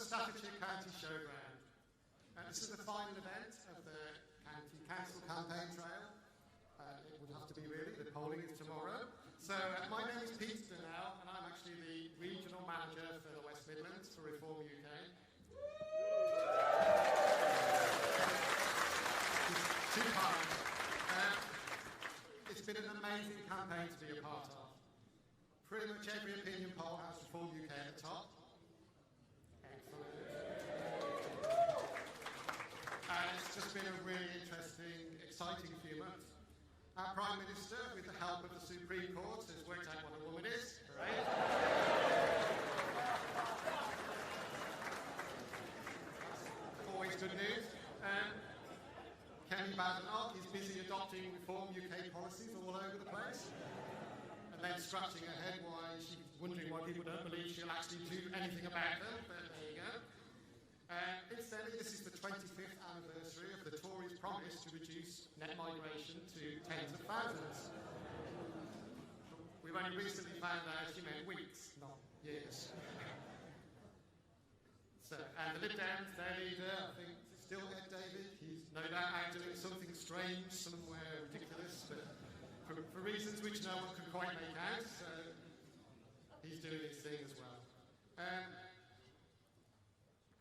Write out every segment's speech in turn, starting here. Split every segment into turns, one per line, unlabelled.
Staffordshire County Showground. This is the final event of the County Council Campaign Trail. It would have to be really, the polling is tomorrow. So my name is Peter Donnell, and I'm actually the Regional Manager for the West Midlands for Reform UK. Too kind. It's been an amazing campaign to be a part of. Pretty much every opinion poll has Reform UK at the top. Excellent. And it's just been a really interesting, exciting few months. Our Prime Minister, with the help of the Supreme Court, has worked out what a woman is. Right? Always good news. Kenny Badenoch is busy adopting Reform UK policies all over the place. And then scratching her head why she's wondering why people don't believe she'll actually do anything about them, but there you go. Incidentally, this is the 25th anniversary of the Tories' promise to reduce net migration to tens of thousands. We've only recently found out she meant weeks, not years. And the Lib Dems, their leader, I think, still Ed David. He's no doubt out doing something strange, somewhere ridiculous, but for reasons which no one can quite make out, so he's doing his thing as well.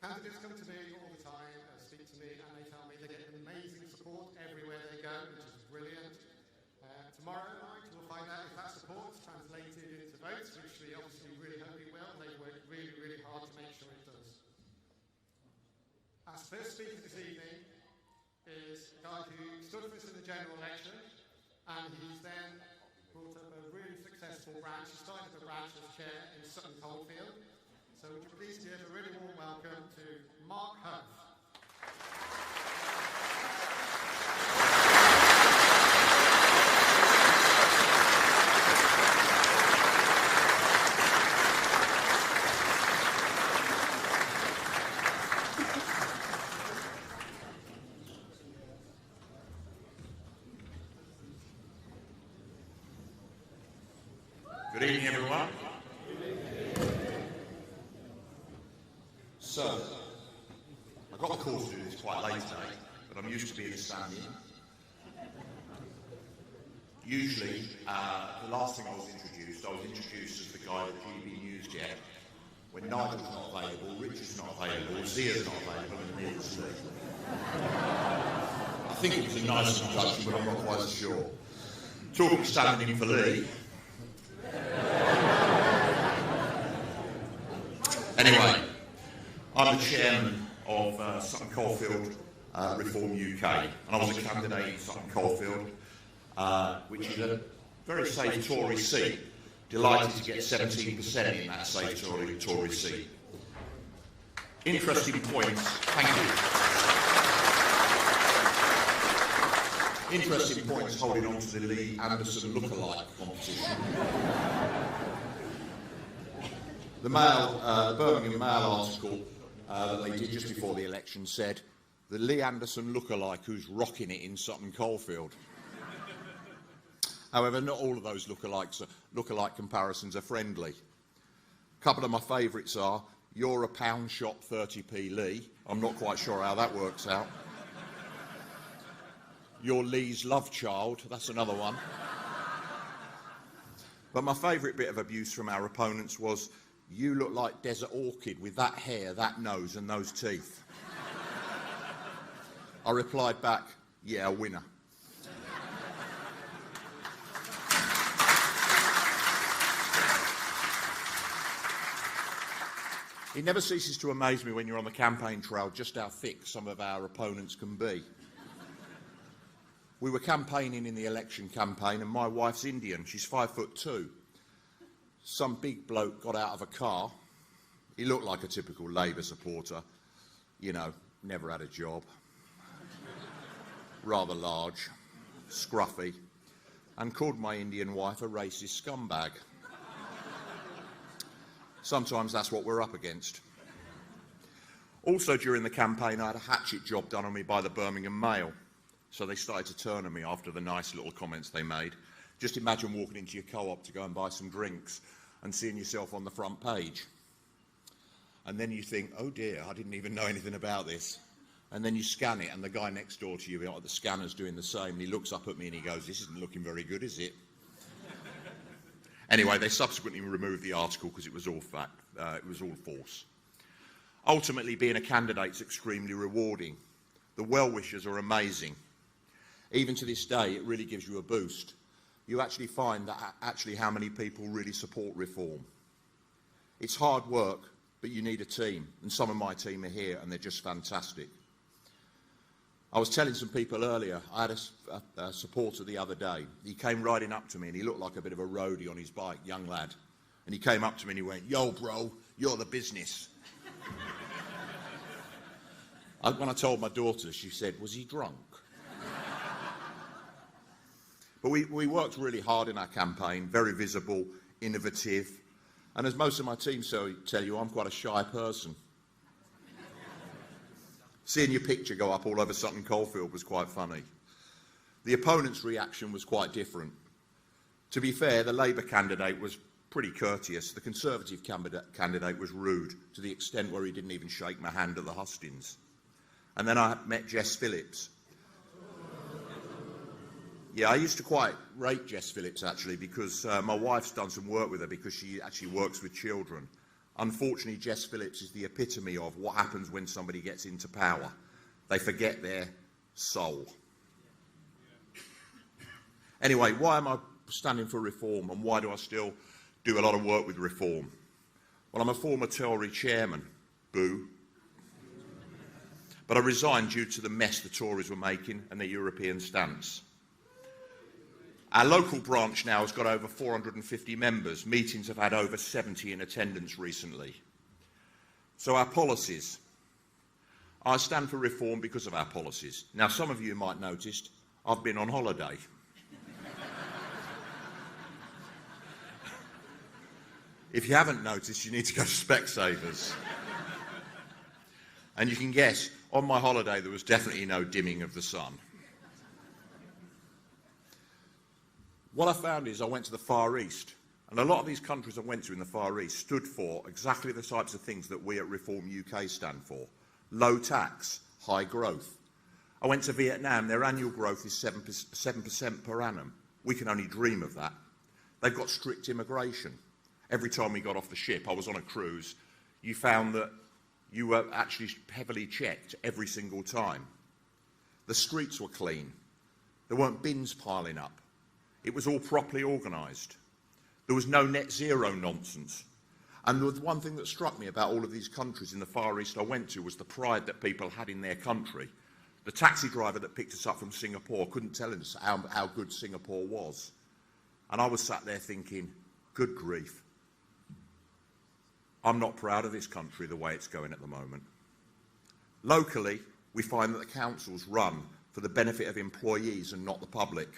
Candidates come to me all the time, speak to me, and they tell me they get amazing support everywhere they go, which is brilliant. Tomorrow night we'll find out if that support's translated into votes, which we obviously really hope it will, and they work really, really hard to make sure it does. Our first speaker this evening is a guy who stood for us in the general election, and he's then brought up a really successful branch. He started a branch as chair in Sutton Coldfield. So would you please give a really warm welcome to Mark Huff.
Good evening, everyone. So, I got the call to do this quite late today, but I'm used to being a stand-in. Usually, the last thing I was introduced as the guy that GB News get when Nigel's not available, Richard's not available, Zia's not available, and Neil's Lee. I think it was a nice introduction, but I'm not quite so sure. Talking of standing in for Lee. Anyway, I'm the chairman of Sutton Coldfield Reform UK, and I was a candidate in Sutton Coldfield, which is a very safe Tory seat. Delighted to get 17% in that safe Tory seat. Interesting points, thank you. Interesting points holding on to the Lee Anderson lookalike competition. The Birmingham Mail article that they did just before the election said, the Lee Anderson lookalike who's rocking it in Sutton Coldfield. However, not all of those lookalike comparisons are friendly. A couple of my favourites are, you're a pound shop 30p Lee. I'm not quite sure how that works out. You're Lee's love child. That's another one. But my favourite bit of abuse from our opponents was, you look like Desert Orchid with that hair, that nose and those teeth. I replied back, yeah, a winner. It never ceases to amaze me when you're on the campaign trail just how thick some of our opponents can be. We were campaigning in the election campaign and my wife's Indian, she's 5'2". Some big bloke got out of a car. He looked like a typical Labour supporter. You know, never had a job. Rather large, scruffy, and called my Indian wife a racist scumbag. Sometimes that's what we're up against. Also during the campaign, I had a hatchet job done on me by the Birmingham Mail. So they started to turn on me after the nice little comments they made. Just imagine walking into your co-op to go and buy some drinks and seeing yourself on the front page. And then you think, oh dear, I didn't even know anything about this. And then you scan it, and the guy next door to you, the scanner's doing the same, and he looks up at me and he goes, this isn't looking very good, is it? Anyway, they subsequently removed the article because it was all fact, it was all false. Ultimately, being a candidate's extremely rewarding. The well-wishers are amazing. Even to this day, it really gives you a boost. You actually find that actually how many people really support reform. It's hard work, but you need a team, and some of my team are here, and they're just fantastic. I was telling some people earlier, I had a supporter the other day. He came riding up to me, and he looked like a bit of a roadie on his bike, young lad. And he came up to me and he went, yo, bro, you're the business. When I told my daughter, she said, was he drunk? But we worked really hard in our campaign, very visible, innovative. And as most of my team tell you, I'm quite a shy person. Seeing your picture go up all over Sutton Coldfield was quite funny. The opponent's reaction was quite different. To be fair, the Labour candidate was pretty courteous. The Conservative candidate was rude, to the extent where he didn't even shake my hand at the hustings. And then I met Jess Phillips. Yeah, I used to quite rate Jess Phillips, actually, because my wife's done some work with her because she actually works with children. Unfortunately, Jess Phillips is the epitome of what happens when somebody gets into power. They forget their soul. Anyway, why am I standing for reform, and why do I still do a lot of work with reform? Well, I'm a former Tory chairman. Boo. But I resigned due to the mess the Tories were making and their European stance. Our local branch now has got over 450 members. Meetings have had over 70 in attendance recently. So our policies. I stand for reform because of our policies. Now, some of you might notice I've been on holiday. If you haven't noticed, you need to go to Specsavers. And you can guess, on my holiday there was definitely no dimming of the sun. What I found is I went to the Far East, and a lot of these countries I went to in the Far East stood for exactly the types of things that we at Reform UK stand for. Low tax, high growth. I went to Vietnam, their annual growth is 7% per annum. We can only dream of that. They've got strict immigration. Every time we got off the ship, I was on a cruise, you found that you were actually heavily checked every single time. The streets were clean. There weren't bins piling up. It was all properly organised. There was no net zero nonsense. And the one thing that struck me about all of these countries in the Far East I went to was the pride that people had in their country. The taxi driver that picked us up from Singapore couldn't tell us how good Singapore was. And I was sat there thinking, good grief. I'm not proud of this country the way it's going at the moment. Locally, we find that the councils run for the benefit of employees and not the public.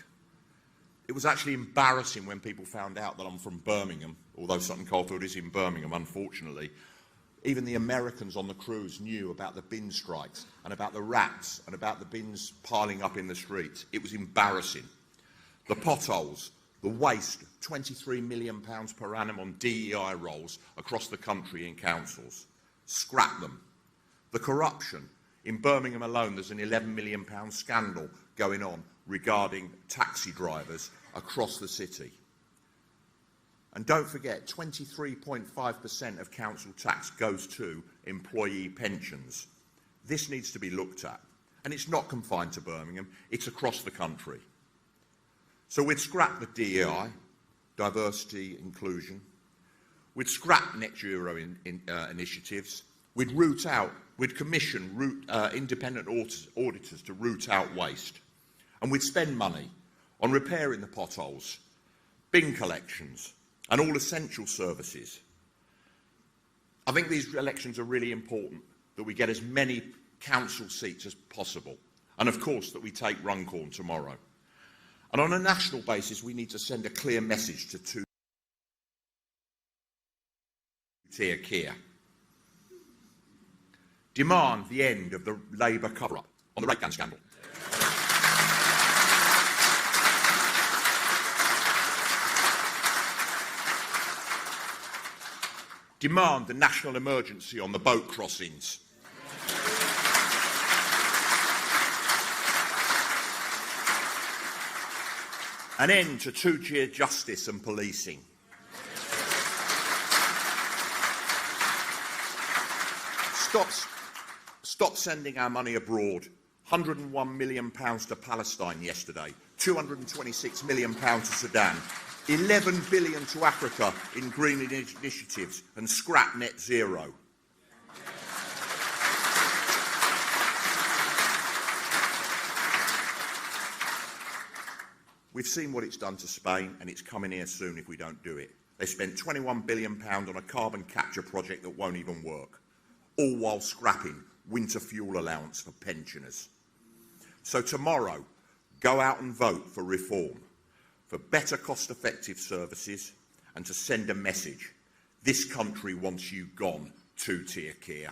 It was actually embarrassing when people found out that I'm from Birmingham, although Sutton Coldfield is in Birmingham, unfortunately. Even the Americans on the cruise knew about the bin strikes and about the rats and about the bins piling up in the streets. It was embarrassing. The potholes, the waste, £23 million per annum on DEI rolls across the country in councils. Scrap them. The corruption. In Birmingham alone, there's an £11 million scandal going on regarding taxi drivers across the city. And don't forget, 23.5% of council tax goes to employee pensions. This needs to be looked at. And it's not confined to Birmingham, it's across the country. So we'd scrap the DEI, diversity, inclusion. We'd scrap net zero initiatives. We'd commission independent auditors to root out waste. And we'd spend money on repairing the potholes, bin collections, and all essential services. I think these elections are really important, that we get as many council seats as possible, and of course that we take Runcorn tomorrow. And on a national basis, we need to send a clear message to two-tier Keir. Demand the end of the Labour cover-up on the rate gun scandal. Demand a national emergency on the boat crossings. An end to two-tier justice and policing. Stop sending our money abroad. £101 million to Palestine yesterday, £226 million to Sudan, £11 billion to Africa in green initiatives, and scrap net zero. We've seen what it's done to Spain, and it's coming here soon if we don't do it. They spent £21 billion on a carbon capture project that won't even work, all while scrapping winter fuel allowance for pensioners. So tomorrow, go out and vote for reform, for better cost-effective services, and to send a message. This country wants you gone, two-tier care.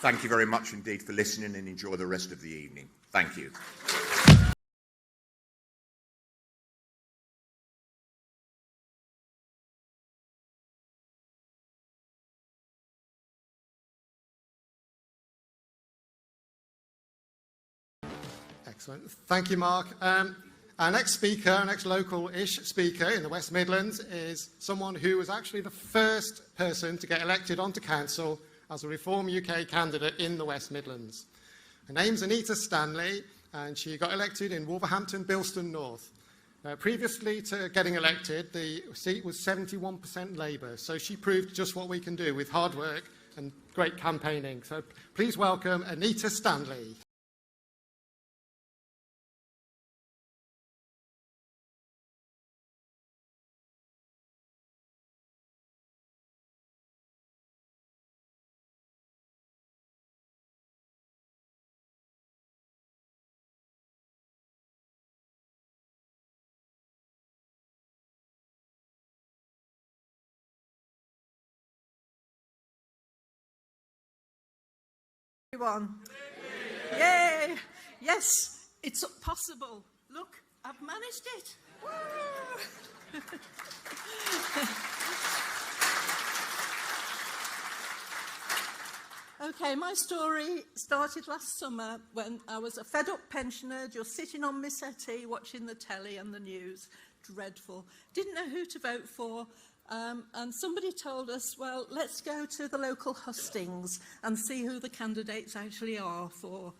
Thank you very much indeed for listening, and enjoy the rest of the evening. Thank you.
Excellent. Thank you, Mark. Our next speaker, our next local-ish speaker in the West Midlands is someone who was actually the first person to get elected onto council as a Reform UK candidate in the West Midlands. Her name's Anita Stanley, and she got elected in Wolverhampton, Bilston North. Previously to getting elected, the seat was 71% Labour, so she proved just what we can do with hard work and great campaigning. So please welcome Anita Stanley.
Everyone. Yay! Yes, it's possible. Look, I've managed it. Woo! Okay, my story started last summer when I was a fed-up pensioner, just sitting on my settee watching the telly and the news. Dreadful. Didn't know who to vote for. And somebody told us, well, let's go to the local hustings and see who the candidates actually are for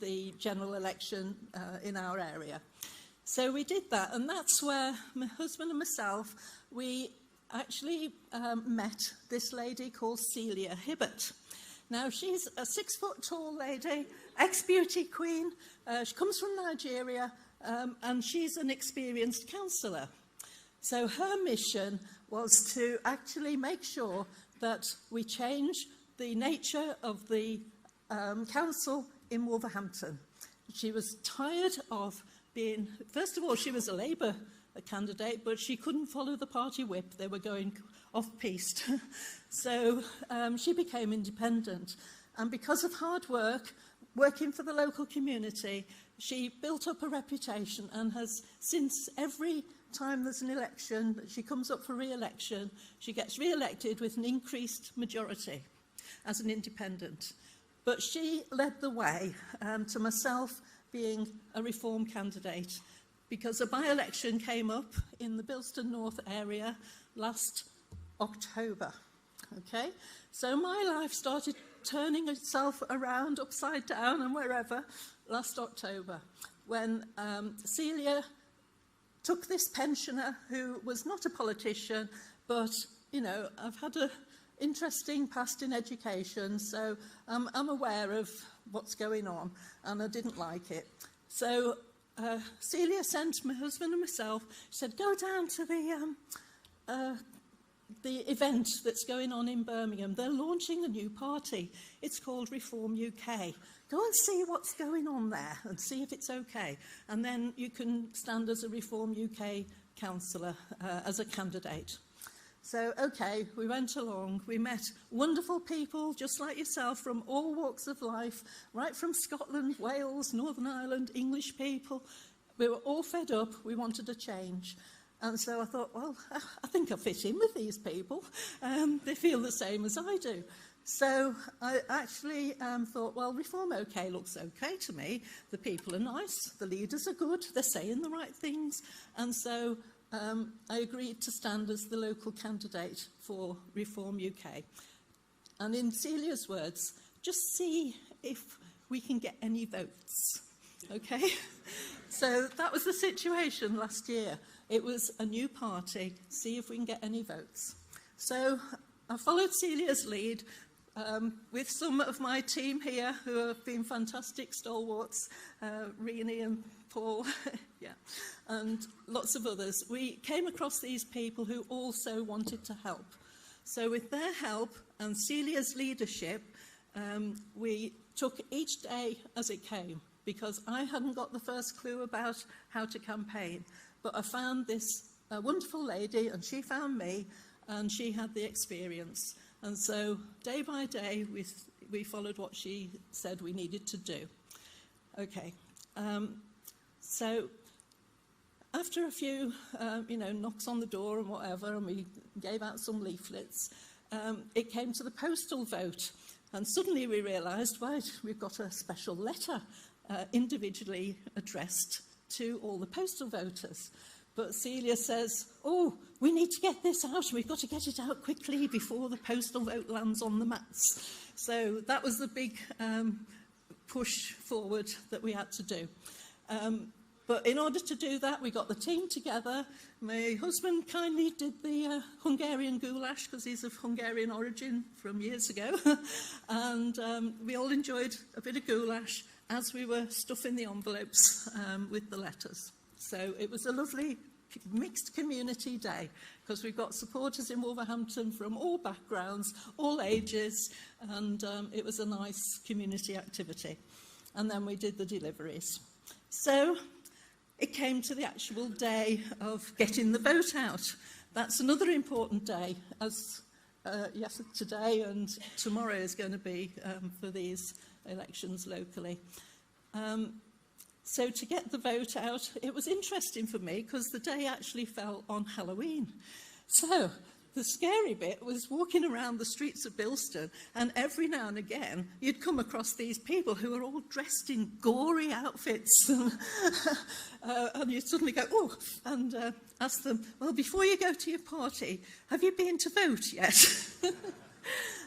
the general election in our area. So we did that, and that's where my husband and myself, we actually met this lady called Celia Hibbert. Now, she's a 6-foot-tall lady, ex-beauty queen. She comes from Nigeria, and she's an experienced councillor. So her mission was to actually make sure that we change the nature of the council in Wolverhampton. She was tired of being, first of all, she was a Labour candidate, but she couldn't follow the party whip. They were going off-piste. So she became independent. And because of hard work, working for the local community, she built up a reputation and has, since every time there's an election, she comes up for re-election, she gets re-elected with an increased majority as an independent. But she led the way to myself being a Reform candidate, because a by-election came up in the Bilston North area last October. Okay, so my life started turning itself around, upside down and wherever, last October, when Celia took this pensioner who was not a politician, but, you know, I've had an interesting past in education, so I'm aware of what's going on, and I didn't like it. So Celia sent my husband and myself, she said, go down to the event that's going on in Birmingham. They're launching a new party. It's called Reform UK. Go and see what's going on there and see if it's okay. And then you can stand as a Reform UK councillor, as a candidate. So, okay, we went along, we met wonderful people just like yourself from all walks of life, right from Scotland, Wales, Northern Ireland, English people. We were all fed up, we wanted a change. And so I thought, well, I think I fit in with these people. They feel the same as I do. So I actually thought, well, Reform OK looks OK to me. The people are nice, the leaders are good, they're saying the right things. And so I agreed to stand as the local candidate for Reform UK. And in Celia's words, just see if we can get any votes, okay? So that was the situation last year. It was a new party, see if we can get any votes. So I followed Celia's lead with some of my team here who have been fantastic stalwarts, Renee and Paul, yeah, and lots of others. We came across these people who also wanted to help. So with their help and Celia's leadership, we took each day as it came, because I hadn't got the first clue about how to campaign. But I found this wonderful lady, and she found me, and she had the experience. And so day by day, we followed what she said we needed to do. Okay. So after a few, knocks on the door and whatever, and we gave out some leaflets, it came to the postal vote. And suddenly we realised, right, we've got a special letter individually addressed to all the postal voters. But Celia says, oh, we need to get this out. We've got to get it out quickly before the postal vote lands on the mats. So that was the big push forward that we had to do. But in order to do that, we got the team together. My husband kindly did the Hungarian goulash, because he's of Hungarian origin from years ago. And we all enjoyed a bit of goulash as we were stuffing the envelopes with the letters. So it was a lovely mixed community day, because we've got supporters in Wolverhampton from all backgrounds, all ages, and it was a nice community activity. And then we did the deliveries. So it came to the actual day of getting the vote out. That's another important day, as yes, today and tomorrow is going to be for these elections locally. So to get the vote out, it was interesting for me because the day actually fell on Halloween. So the scary bit was walking around the streets of Bilston, and every now and again you'd come across these people who were all dressed in gory outfits. And you'd suddenly go, oh, and ask them, well, before you go to your party, have you been to vote yet?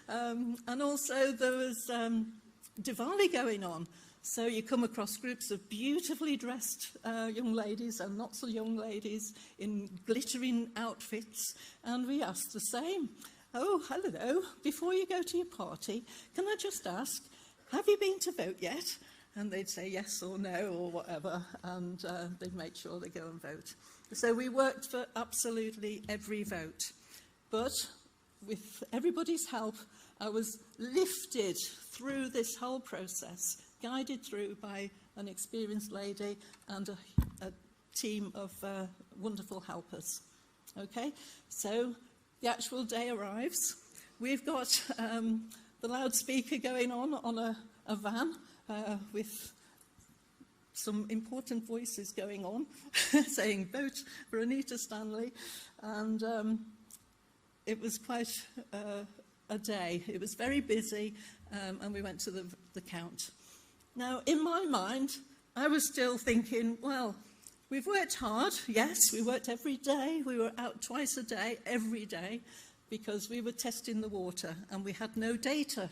And also there was Diwali going on. So you come across groups of beautifully dressed young ladies and not so young ladies in glittering outfits, and we asked the same. Oh, hello, before you go to your party, can I just ask, have you been to vote yet? And they'd say yes or no or whatever, and they'd make sure they go and vote. So we worked for absolutely every vote. But with everybody's help, I was lifted through this whole process, guided through by an experienced lady and a team of wonderful helpers. Okay, so the actual day arrives. We've got the loudspeaker going on a van with some important voices going on, saying vote for Anita Stanley, and it was quite a day. It was very busy, and we went to the count. Now, in my mind, I was still thinking, well, we've worked hard. Yes, we worked every day. We were out twice a day, every day, because we were testing the water and we had no data.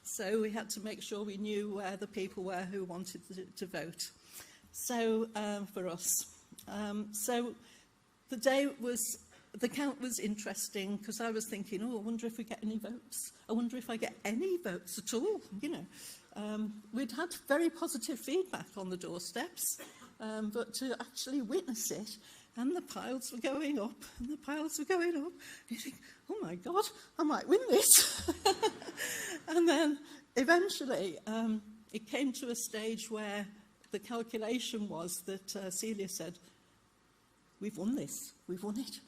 So we had to make sure we knew where the people were who wanted to vote. So, for us. So the count was interesting because I was thinking, oh, I wonder if we get any votes. I wonder if I get any votes at all, you know. We'd had very positive feedback on the doorsteps, but to actually witness it, and the piles were going up, and the piles were going up, you think, oh my God, I might win this. And then eventually it came to a stage where the calculation was that Celia said, we've won this, we've won it.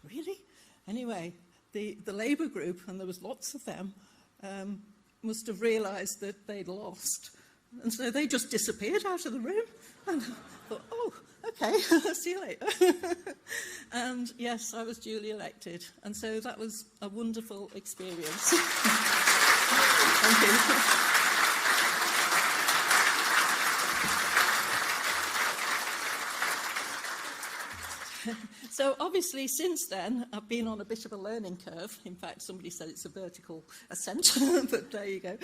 Really? Anyway, the Labour group, and there was lots of them, must have realised that they'd lost. And so they just disappeared out of the room. And I thought, oh, okay, see you later. And yes, I was duly elected. And so that was a wonderful experience. Thank you. So obviously since then I've been on a bit of a learning curve. In fact, somebody said it's a vertical ascent, but there you go.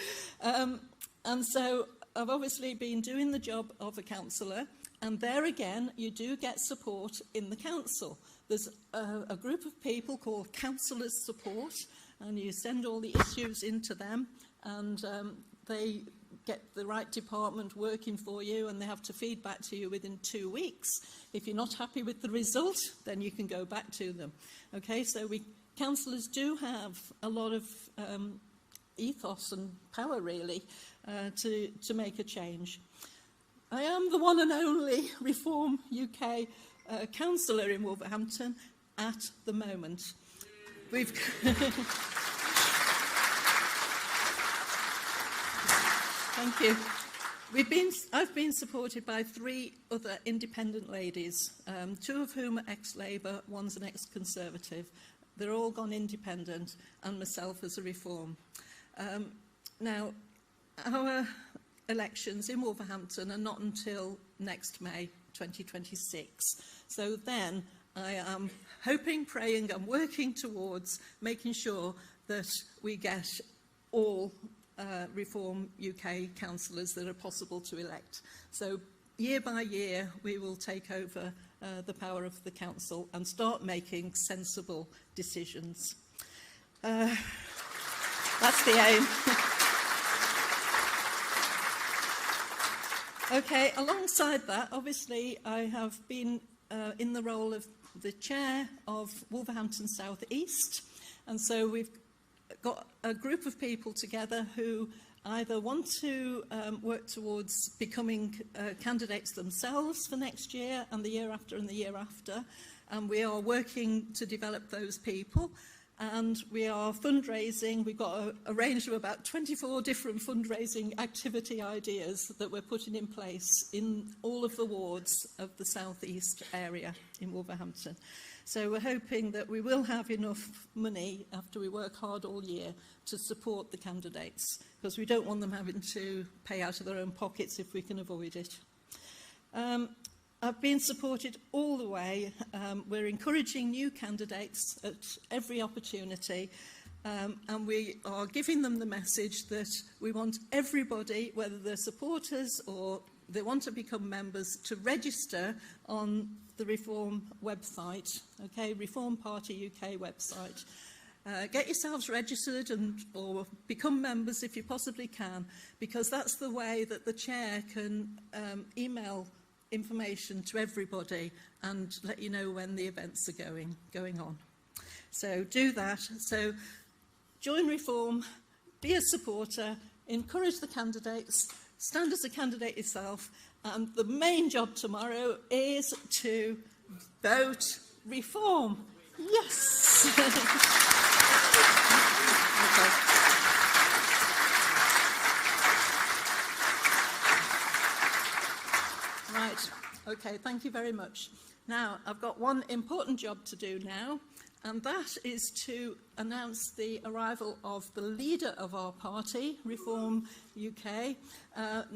And so I've obviously been doing the job of a councillor, and there again you do get support in the council. There's a group of people called councillors support, and you send all the issues into them, and they get the right department working for you, and they have to feed back to you within 2 weeks. If you're not happy with the result, then you can go back to them. Okay, so we councillors do have a lot of ethos and power, really, to make a change. I am the one and only Reform UK councillor in Wolverhampton at the moment. We've Thank you. I've been supported by 3 other independent ladies, 2 of whom are ex-Labour, one's an ex-Conservative. They're all gone independent, and myself as a Reform. Now, our elections in Wolverhampton are not until next May 2026. So then I am hoping, praying and working towards making sure that we get all Reform UK councillors that are possible to elect. So year by year we will take over the power of the council and start making sensible decisions. That's the aim. Okay, alongside that, obviously I have been in the role of the chair of Wolverhampton South East, and so we've got a group of people together who either want to work towards becoming candidates themselves for next year and the year after and the year after, and we are working to develop those people, and we are fundraising. We've got a range of about 24 different fundraising activity ideas that we're putting in place in all of the wards of the South East area in Wolverhampton. So we're hoping that we will have enough money after we work hard all year to support the candidates, because we don't want them having to pay out of their own pockets if we can avoid it. I've been supported all the way. We're encouraging new candidates at every opportunity, and we are giving them the message that we want everybody, whether they're supporters or they want to become members, to register on the Reform website, okay, Reform Party UK website. Get yourselves registered or become members if you possibly can, because that's the way that the chair can email information to everybody and let you know when the events are going on. So do that. So join Reform, be a supporter, encourage the candidates, stand as a candidate yourself, and the main job tomorrow is to vote Reform. Yes! Okay. Right, okay, thank you very much. Now, I've got one important job to do now, and that is to announce the arrival of the leader of our party, Reform UK,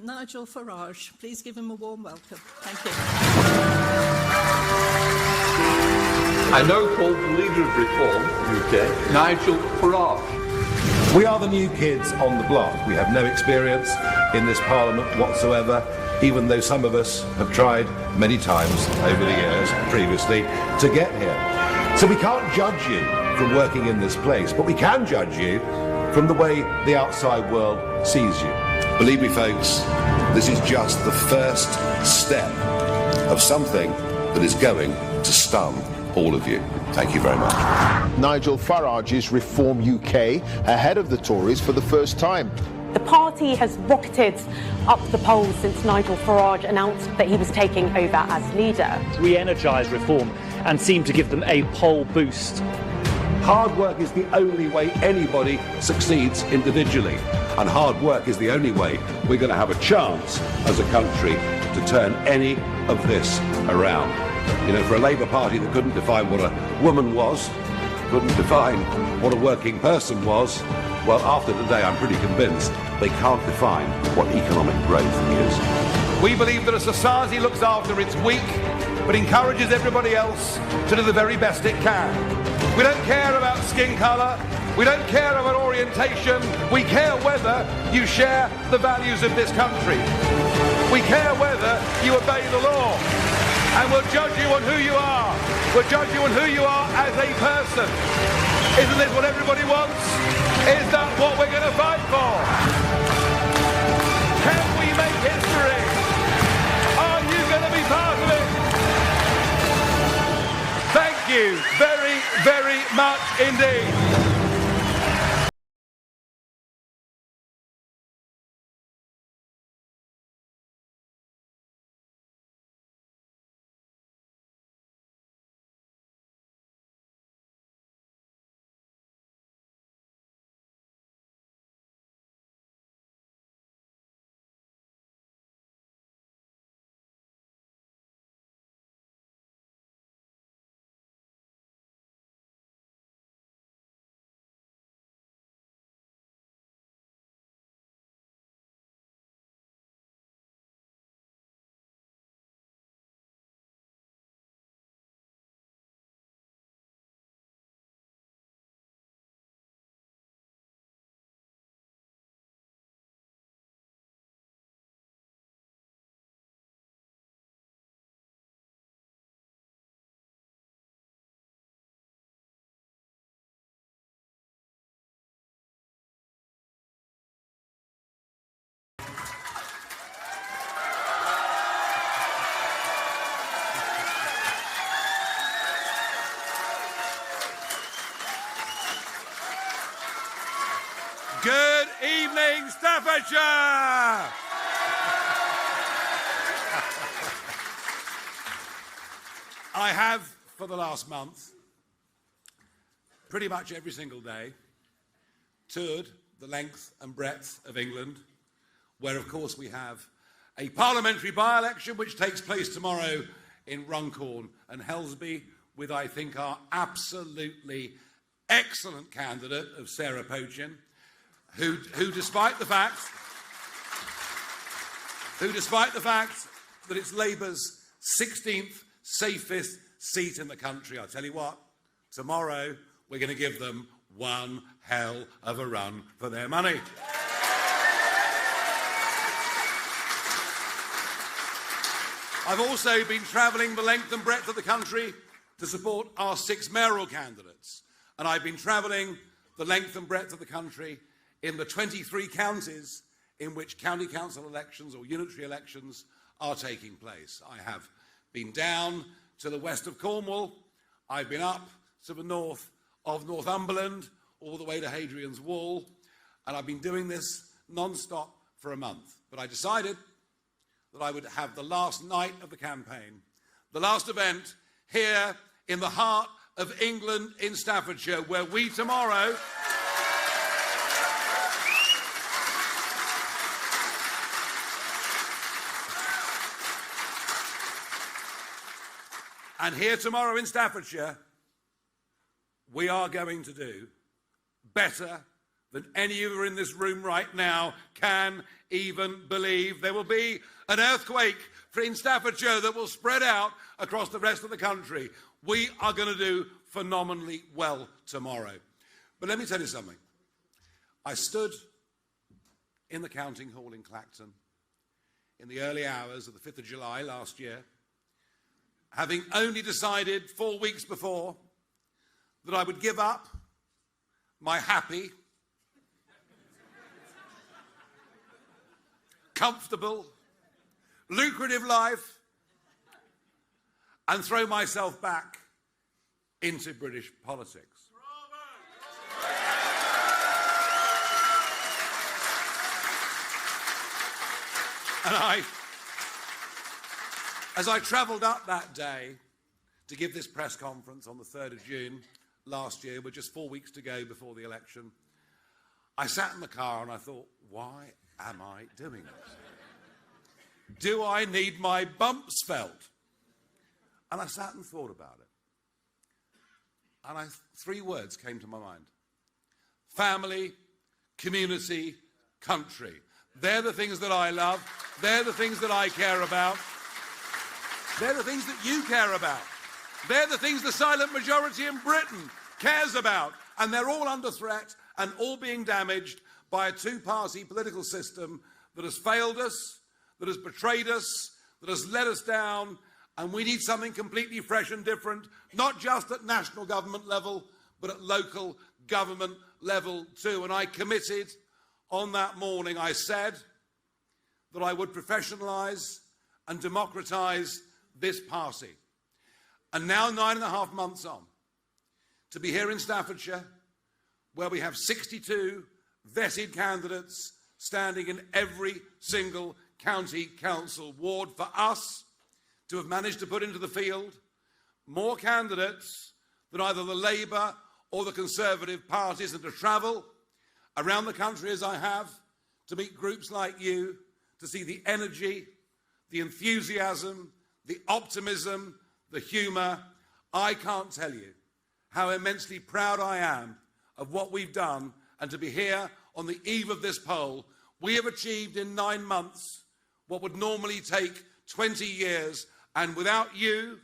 Nigel Farage. Please give him a warm welcome. Thank you.
I now call the leader of Reform UK, Nigel Farage.
We are the new kids on the block. We have no experience in this Parliament whatsoever, even though some of us have tried many times over the years previously to get here. So we can't judge you from working in this place, but we can judge you from the way the outside world sees you. Believe me, folks, this is just the first step of something that is going to stun all of you. Thank you very much.
Nigel Farage is Reform UK ahead of the Tories for the first time.
The party has rocketed up the polls since Nigel Farage announced that he was taking over as leader.
Re-energise Reform and seem to give them a poll boost.
Hard work is the only way anybody succeeds individually. And hard work is the only way we're going to have a chance as a country to turn any of this around. You know, for a Labour Party that couldn't define what a woman was, couldn't define what a working person was, well, after today, I'm pretty convinced they can't define what economic growth is.
We believe that a society looks after its weak, but encourages everybody else to do the very best it can. We don't care about skin colour. We don't care about orientation. We care whether you share the values of this country. We care whether you obey the law. And we'll judge you on who you are. We'll judge you on who you are as a person. Isn't this what everybody wants? Is that what we're going to fight for? Can we make history? Are you going to be part of it? Thank you very, very much indeed. Good evening, Staffordshire! I have, for the last month, pretty much every single day, toured the length and breadth of England, where, of course, we have a parliamentary by-election which takes place tomorrow in Runcorn and Helsby, with, I think, our absolutely excellent candidate of Sarah Pochin, who despite the fact that it's Labour's 16th safest seat in the country, I'll tell you what, tomorrow we're going to give them one hell of a run for their money. I've also been travelling the length and breadth of the country to support our 6 mayoral candidates, and I've been travelling the length and breadth of the country in the 23 counties in which county council elections or unitary elections are taking place. I have been down to the west of Cornwall, I've been up to the north of Northumberland, all the way to Hadrian's Wall, and I've been doing this non-stop for a month. But I decided that I would have the last night of the campaign, the last event here in the heart of England in Staffordshire, where we tomorrow and here tomorrow in Staffordshire, we are going to do better than any of you in this room right now can even believe. There will be an earthquake in Staffordshire that will spread out across the rest of the country. We are going to do phenomenally well tomorrow. But let me tell you something. I stood in the counting hall in Clacton in the early hours of the 5th of July last year, having only decided 4 weeks before that I would give up my happy, comfortable, lucrative life and throw myself back into British politics. And as I travelled up that day to give this press conference on the 3rd of June, last year, with just 4 weeks to go before the election, I sat in the car and I thought, why am I doing this? Do I need my bumps felt? And I sat and thought about it. And 3 words came to my mind. Family, community, country. They're the things that I love. They're the things that I care about. They're the things that you care about. They're the things the silent majority in Britain cares about. And they're all under threat and all being damaged by a two-party political system that has failed us, that has betrayed us, that has let us down, and we need something completely fresh and different, not just at national government level, but at local government level too. And I committed on that morning, I said that I would professionalise and democratise this party. And now, 9.5 months on, to be here in Staffordshire, where we have 62 vetted candidates standing in every single county council ward, for us to have managed to put into the field more candidates than either the Labour or the Conservative parties, and to travel around the country as I have, to meet groups like you, to see the energy, the enthusiasm, the optimism, the humour. I can't tell you how immensely proud I am of what we've done, and to be here on the eve of this poll. We have achieved in 9 months what would normally take 20 years, and without you,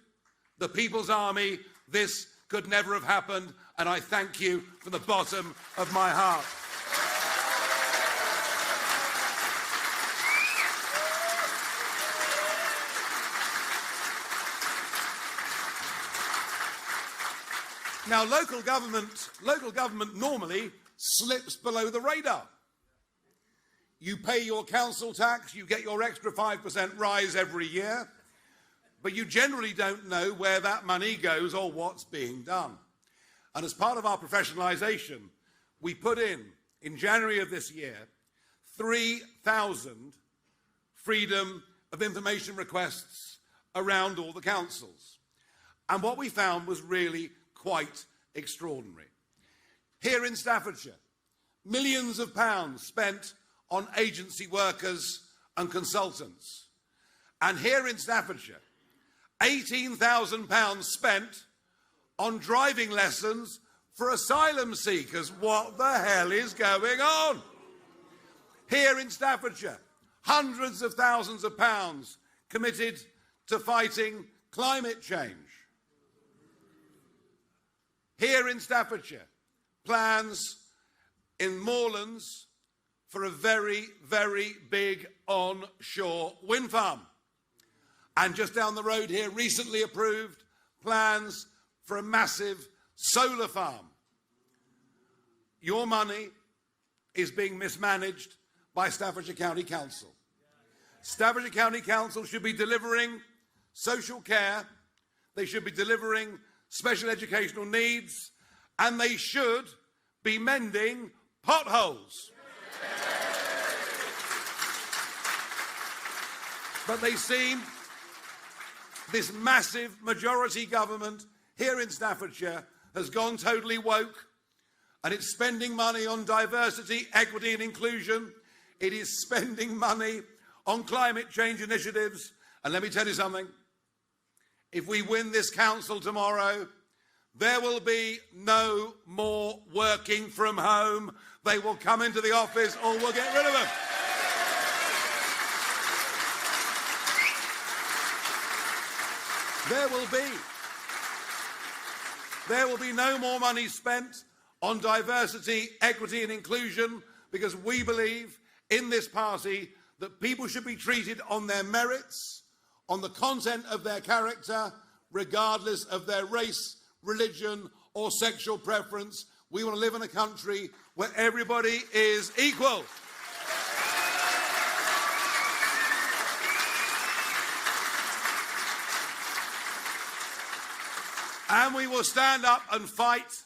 the People's Army, this could never have happened, and I thank you from the bottom of my heart. Now, local government normally slips below the radar. You pay your council tax, you get your extra 5% rise every year, but you generally don't know where that money goes or what's being done. And as part of our professionalisation, we put in January of this year, 3,000 freedom of information requests around all the councils. And what we found was really quite extraordinary. Here in Staffordshire, millions of pounds spent on agency workers and consultants. And here in Staffordshire, £18,000 spent on driving lessons for asylum seekers. What the hell is going on? Here in Staffordshire, hundreds of thousands of pounds committed to fighting climate change. Here in Staffordshire, plans in moorlands for a very, very big onshore wind farm. And just down the road here, recently approved plans for a massive solar farm. Your money is being mismanaged by Staffordshire County Council. Staffordshire County Council should be delivering social care, they should be delivering special educational needs, and they should be mending potholes. But they seem, this massive majority government here in Staffordshire has gone totally woke, and it's spending money on diversity, equity and inclusion. It is spending money on climate change initiatives. And let me tell you something, if we win this council tomorrow, there will be no more working from home. They will come into the office or we'll get rid of them. There will be no more money spent on diversity, equity and inclusion, because we believe in this party that people should be treated on their merits, on the content of their character, regardless of their race, religion or sexual preference. We want to live in a country where everybody is equal. And we will stand up and fight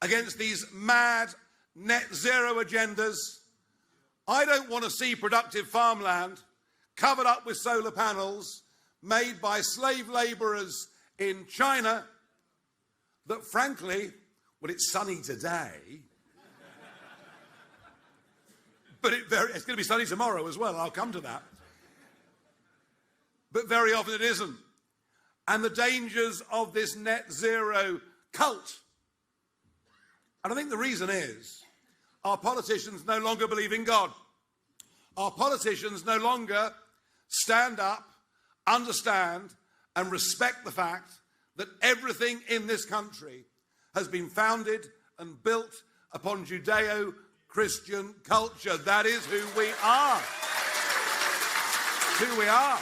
against these mad net zero agendas. I don't want to see productive farmland covered up with solar panels made by slave labourers in China. that frankly, well, it's sunny today, but it's going to be sunny tomorrow as well, and I'll come to that. But very often it isn't. And the dangers of this net zero cult. And I think the reason is our politicians no longer believe in God. Our politicians no longer stand up, understand, and respect the fact that everything in this country has been founded and built upon Judeo-Christian culture. That is who we are. Who we are.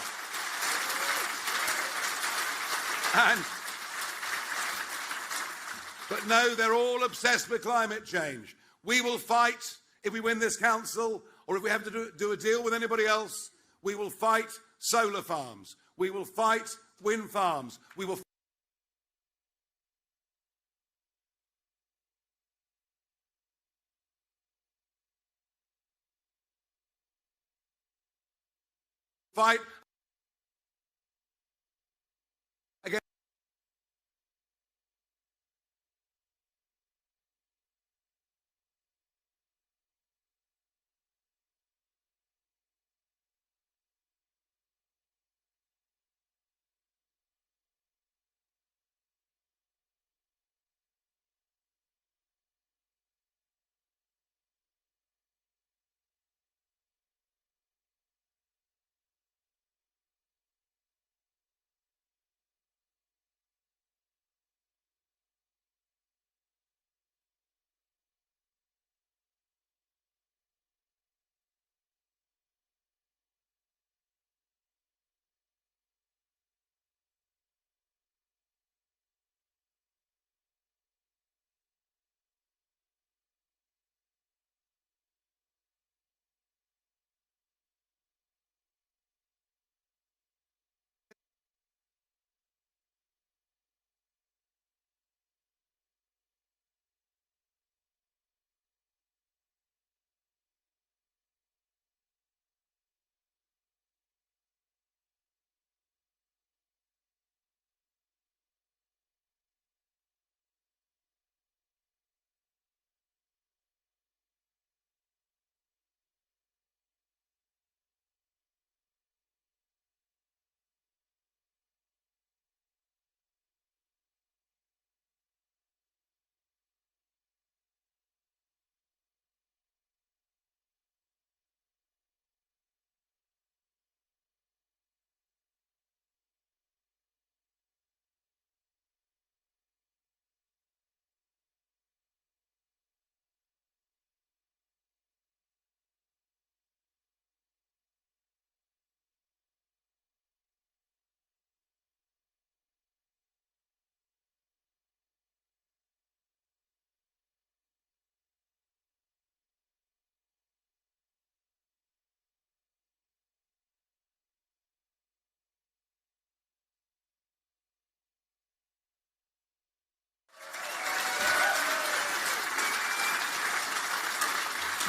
But no, they're all obsessed with climate change. We will fight if we win this council, or if we have to do a deal with anybody else. We will fight solar farms. We will fight wind farms. We will fight against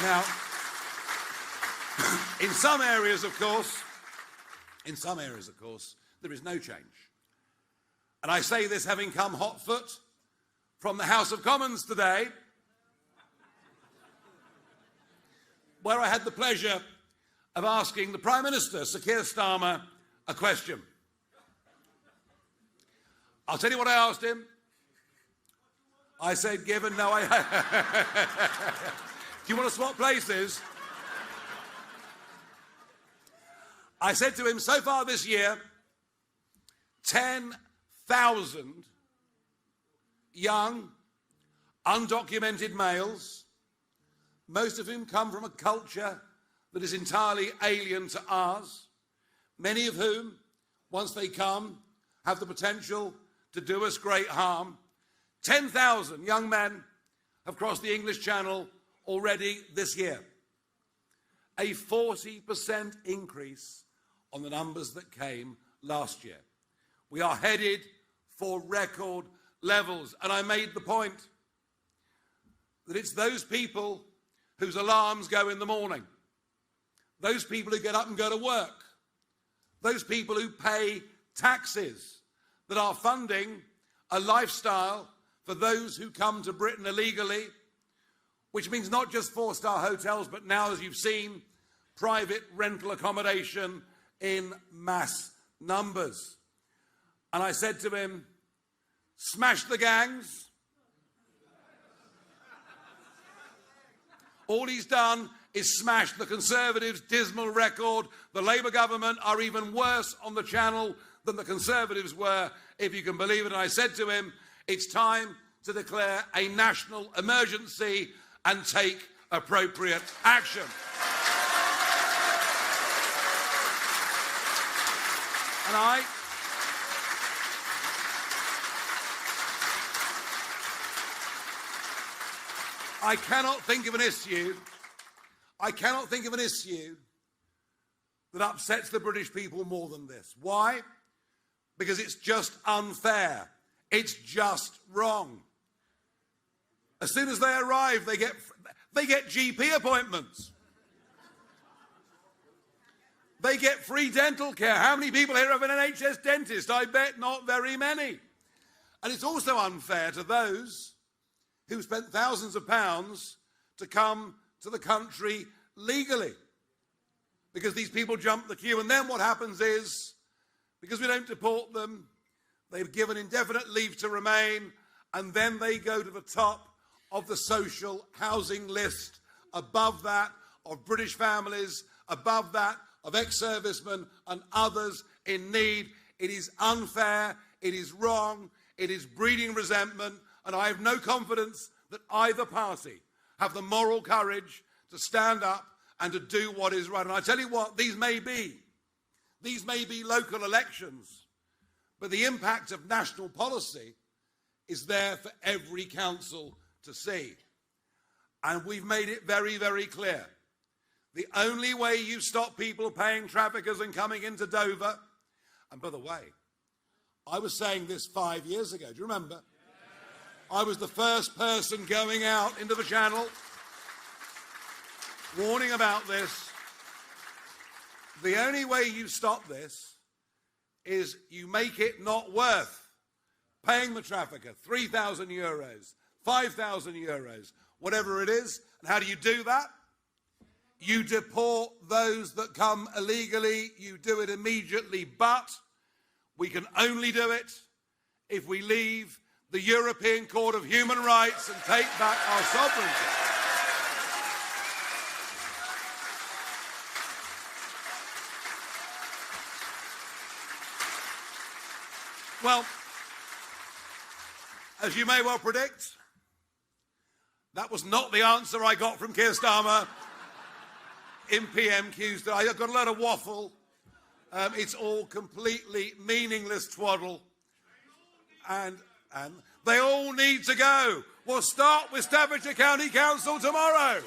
now, in some areas, of course, there is no change. And I say this having come hot foot from the House of Commons today, where I had the pleasure of asking the Prime Minister, Sir Keir Starmer, a question. I'll tell you what I asked him. I said, given no... Do you want to swap places? I said to him, so far this year, 10,000 young, undocumented males, most of whom come from a culture that is entirely alien to ours, many of whom, once they come, have the potential to do us great harm. 10,000 young men have crossed the English Channel already this year. A 40% increase on the numbers that came last year. We are headed for record levels. And I made the point that it's those people whose alarms go in the morning, those people who get up and go to work, those people who pay taxes, that are funding a lifestyle for those who come to Britain illegally, which means not just four-star hotels, but now, as you've seen, private rental accommodation in mass numbers. And I said to him, smash the gangs. All he's done is smash the Conservatives' dismal record. The Labour government are even worse on the Channel than the Conservatives were, if you can believe it. And I said to him, it's time to declare a national emergency and take appropriate action. And I cannot think of an issue, that upsets the British people more than this. Why? Because it's just unfair. It's just wrong. As soon as they arrive, they get GP appointments. They get free dental care. How many people here have an NHS dentist? I bet not very many. And it's also unfair to those who spent thousands of pounds to come to the country legally, because these people jump the queue. And then what happens is, because we don't deport them, they've given indefinite leave to remain, and then they go to the top of the social housing list, above that of British families, above that of ex-servicemen and others in need. It is unfair, it is wrong, it is breeding resentment, and I have no confidence that either party have the moral courage to stand up and to do what is right. And I tell you what, these may be local elections, but the impact of national policy is there for every council to see. And we've made it very, very clear. The only way you stop people paying traffickers and coming into Dover, and by the way, I was saying this 5 years ago, do you remember? I was the first person going out into the Channel warning about this. The only way you stop this is you make it not worth paying the trafficker €3,000, €5,000, whatever it is. And how do you do that? You deport those that come illegally. You do it immediately. But we can only do it if we leave the European Court of Human Rights and take back our sovereignty. Well, as you may well predict, that was not the answer I got from Keir Starmer in PMQs. I got a lot of waffle. It's all completely meaningless twaddle. And they all need to go. We'll start with Staffordshire County Council tomorrow.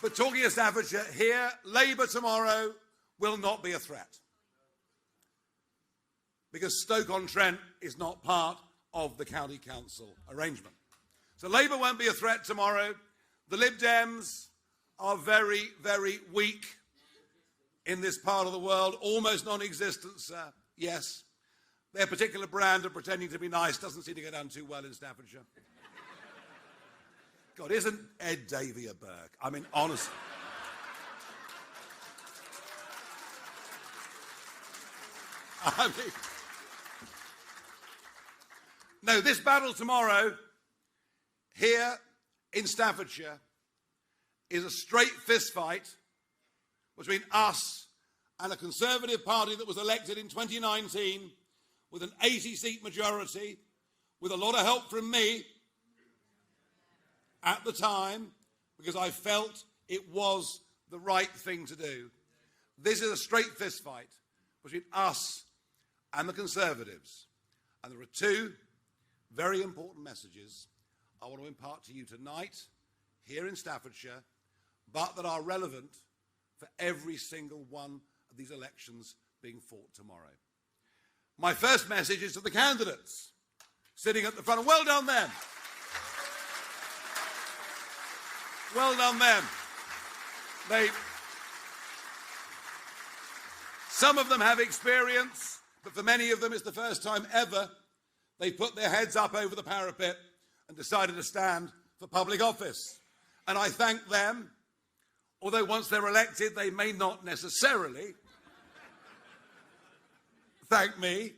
But talking of Staffordshire here, Labour tomorrow will not be a threat, because Stoke-on-Trent is not part of the county council arrangement. So Labour won't be a threat tomorrow. The Lib Dems are very, very weak in this part of the world, almost non-existent, sir. Yes, their particular brand of pretending to be nice doesn't seem to go down too well in Staffordshire. God, isn't Ed Davey a Burke? I mean, honestly. I mean, no, this battle tomorrow here in Staffordshire is a straight fist fight between us and a Conservative Party that was elected in 2019 with an 80-seat majority, with a lot of help from me at the time, because I felt it was the right thing to do. This is a straight fist fight between us and the Conservatives. And there are two very important messages I want to impart to you tonight here in Staffordshire, but that are relevant for every single one of these elections being fought tomorrow. My first message is to the candidates sitting at the front. Well done them. Well done them. Some of them have experience, but for many of them it's the first time ever they've put their heads up over the parapet and decided to stand for public office. And I thank them, although once they're elected they may not necessarily thank me.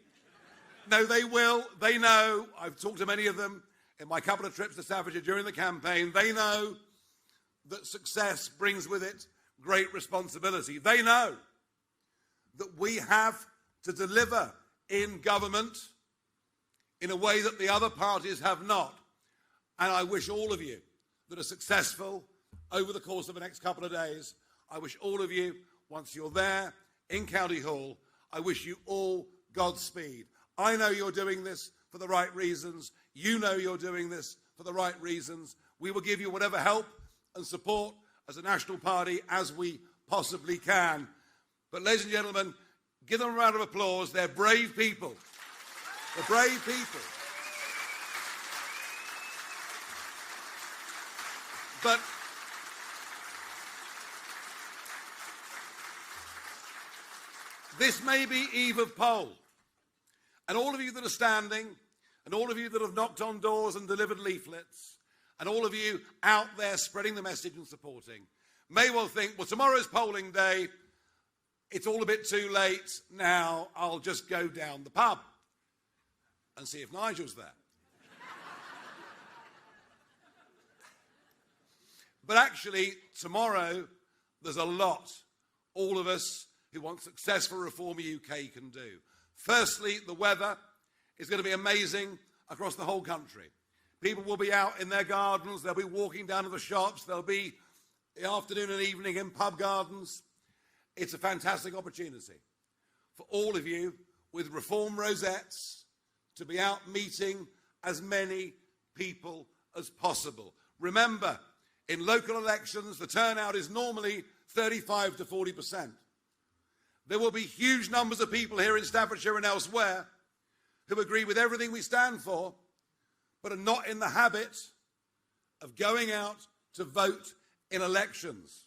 No, they will. They know. I've talked to many of them in my couple of trips to Staffordshire during the campaign. They know that success brings with it great responsibility. They know that we have to deliver in government in a way that the other parties have not. And I wish all of you that are successful over the course of the next couple of days, I wish all of you, once you're there in County Hall, I wish you all Godspeed. I know you're doing this for the right reasons. You know you're doing this for the right reasons. We will give you whatever help and support as a national party as we possibly can. But ladies and gentlemen, give them a round of applause. They're brave people. They're brave people. But this may be eve of poll. And all of you that are standing, and all of you that have knocked on doors and delivered leaflets, and all of you out there spreading the message and supporting, may well think, well, tomorrow's polling day, it's all a bit too late now, I'll just go down the pub and see if Nigel's there. But actually, tomorrow, there's a lot all of us who want successful Reform UK can do. Firstly, the weather is going to be amazing across the whole country. People will be out in their gardens, they'll be walking down to the shops, they'll be the afternoon and evening in pub gardens. It's a fantastic opportunity for all of you with Reform rosettes to be out meeting as many people as possible. Remember, in local elections, the turnout is normally 35 to 40%. There will be huge numbers of people here in Staffordshire and elsewhere who agree with everything we stand for, but are not in the habit of going out to vote in elections.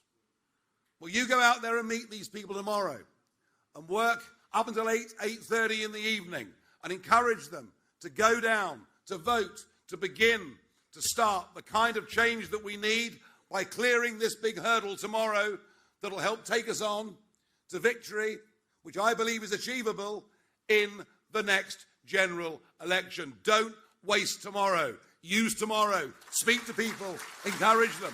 Well, you go out there and meet these people tomorrow and work up until 8:30 in the evening and encourage them to go down, to vote, to begin, to start the kind of change that we need by clearing this big hurdle tomorrow that will help take us on to victory, which I believe is achievable in the next general election. Don't waste tomorrow. Use tomorrow. Speak to people. Encourage them.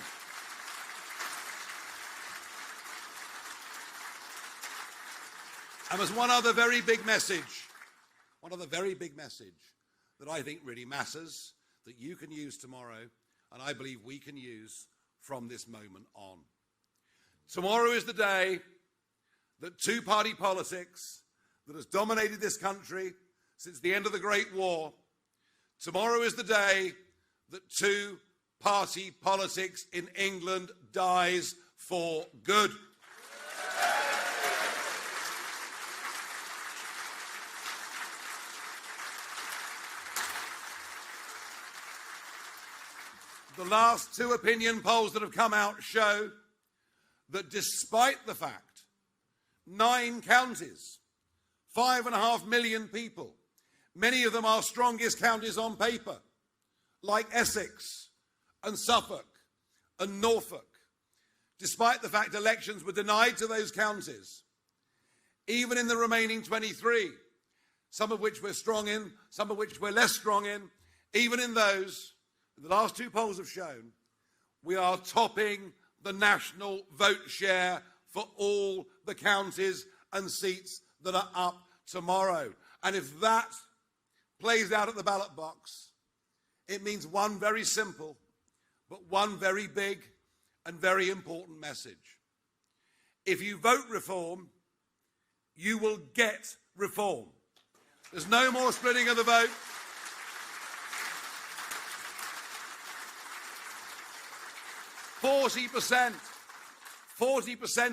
And there's one other very big message that I think really matters, that you can use tomorrow, and I believe we can use from this moment on. Tomorrow is the day that two-party politics that has dominated this country since the end of the Great War, tomorrow is the day that two-party politics in England dies for good. The last two opinion polls that have come out show that despite the fact 9 counties, 5.5 million people, many of them our strongest counties on paper, like Essex and Suffolk and Norfolk, despite the fact elections were denied to those counties, even in the remaining 23, some of which we're strong in, some of which we're less strong in, even in those, the last two polls have shown, we are topping the national vote share for all the counties and seats that are up tomorrow. And if that plays out at the ballot box, it means one very simple, but one very big and very important message. If you vote Reform, you will get Reform. There's no more splitting of the vote. 40%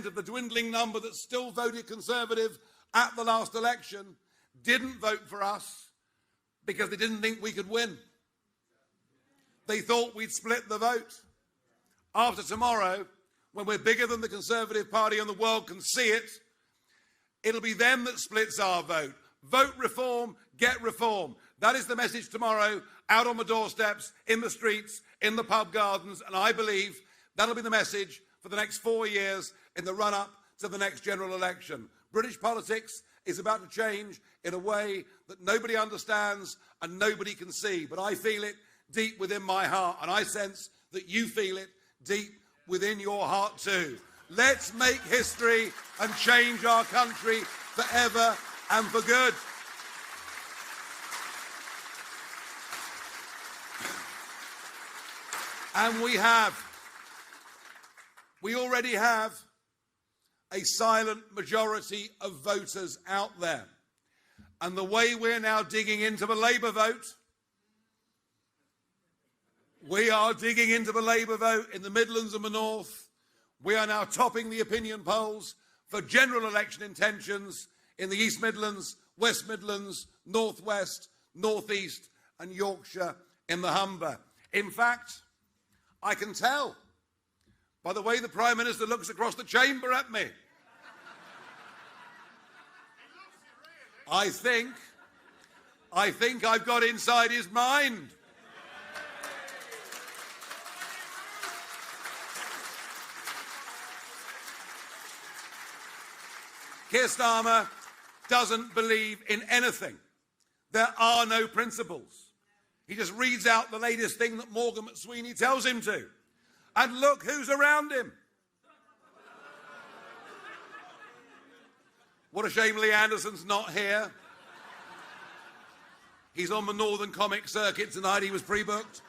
of the dwindling number that still voted Conservative at the last election didn't vote for us because they didn't think we could win. They thought we'd split the vote. After tomorrow, when we're bigger than the Conservative Party and the world can see it, it'll be them that splits our vote. Vote reform, get reform. That is the message tomorrow, out on the doorsteps, in the streets, in the pub gardens, and I believe that'll be the message for the next 4 years in the run-up to the next general election. British politics is about to change in a way that nobody understands and nobody can see, but I feel it deep within my heart, and I sense that you feel it deep within your heart too. Let's make history and change our country forever and for good. And we already have a silent majority of voters out there. And the way we're now digging into the Labour vote, we are digging into the Labour vote in the Midlands and the North. We are now topping the opinion polls for general election intentions in the East Midlands, West Midlands, North West, North East and Yorkshire in the Humber. In fact, I can tell by the way the Prime Minister looks across the chamber at me. I think I've got inside his mind. Keir Starmer doesn't believe in anything. There are no principles. He just reads out the latest thing that Morgan McSweeney tells him to. And look who's around him. What a shame Lee Anderson's not here. He's on the Northern Comic Circuit tonight. He was pre-booked.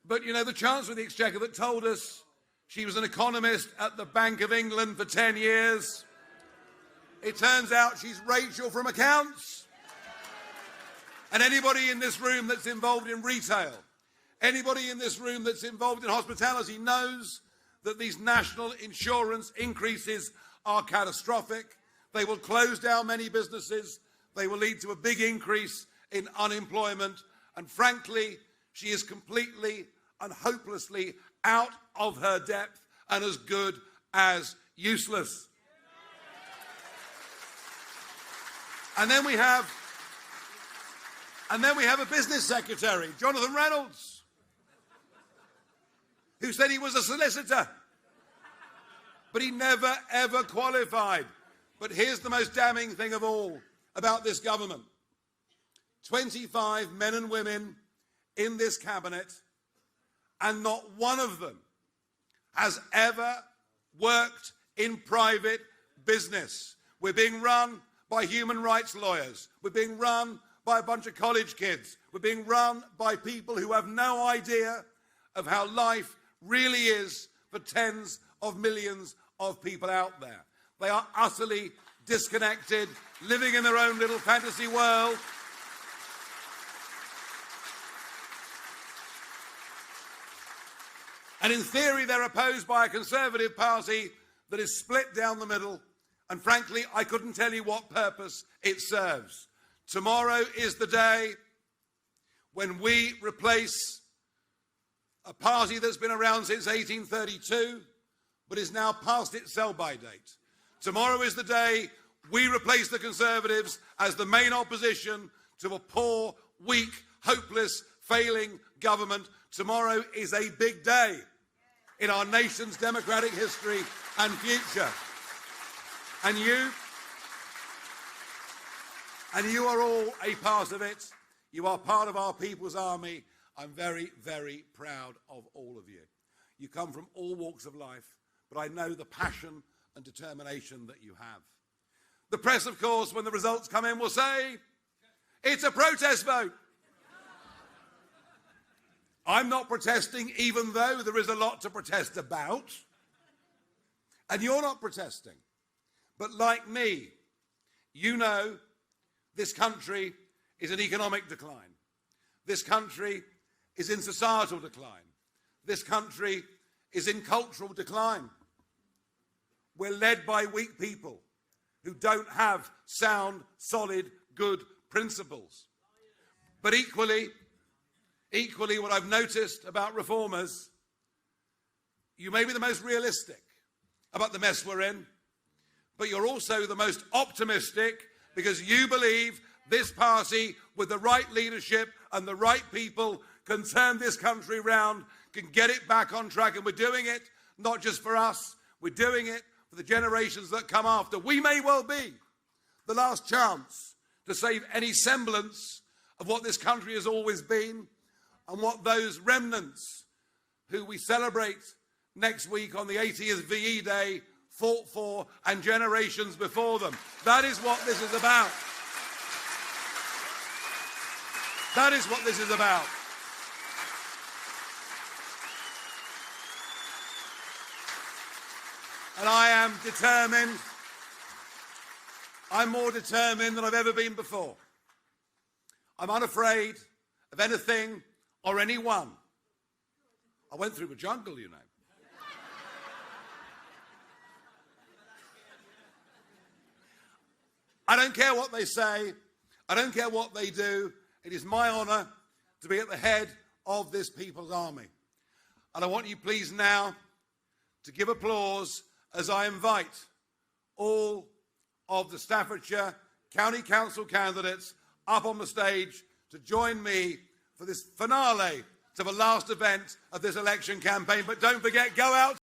But, you know, the Chancellor of the Exchequer that told us she was an economist at the Bank of England for 10 years. It turns out she's Rachel from accounts. And anybody in this room that's involved in retail, anybody in this room that's involved in hospitality knows that these national insurance increases are catastrophic. They will close down many businesses. They will lead to a big increase in unemployment. And frankly, she is completely and hopelessly out of her depth and as good as useless. And then we have a business secretary, Jonathan Reynolds, who said he was a solicitor, but he never, ever qualified. But here's the most damning thing of all about this government. 25 men and women in this cabinet, and not one of them has ever worked in private business. We're being run by human rights lawyers. We're being run by a bunch of college kids. We're being run by people who have no idea of how life really is for tens of millions of people out there. They are utterly disconnected, living in their own little fantasy world. And in theory, they're opposed by a Conservative Party that is split down the middle. And frankly, I couldn't tell you what purpose it serves. Tomorrow is the day when we replace a party that's been around since 1832, but is now past its sell-by date. Tomorrow is the day we replace the Conservatives as the main opposition to a poor, weak, hopeless, failing government. Tomorrow is a big day in our nation's democratic history and future. And you are all a part of it. You are part of our people's army. I'm very, very proud of all of you. You come from all walks of life, but I know the passion and determination that you have. The press, of course, when the results come in, will say, it's a protest vote. I'm not protesting, even though there is a lot to protest about. And you're not protesting. But like me, you know this country is in economic decline. This country is in societal decline. This country is in cultural decline. We're led by weak people who don't have sound, solid, good principles. But equally, what I've noticed about reformers, you may be the most realistic about the mess we're in, but you're also the most optimistic because you believe this party, with the right leadership and the right people, can turn this country round, can get it back on track. And we're doing it not just for us, we're doing it for the generations that come after. We may well be the last chance to save any semblance of what this country has always been and what those remnants who we celebrate next week on the 80th VE Day fought for, and generations before them. That is what this is about. That is what this is about. And I am determined. I'm more determined than I've ever been before. I'm unafraid of anything or anyone. I went through the jungle, you know. I don't care what they say. I don't care what they do. It is my honour to be at the head of this people's army. And I want you please now to give applause as I invite all of the Staffordshire County Council candidates up on the stage to join me for this finale to the last event of this election campaign. But don't forget, go out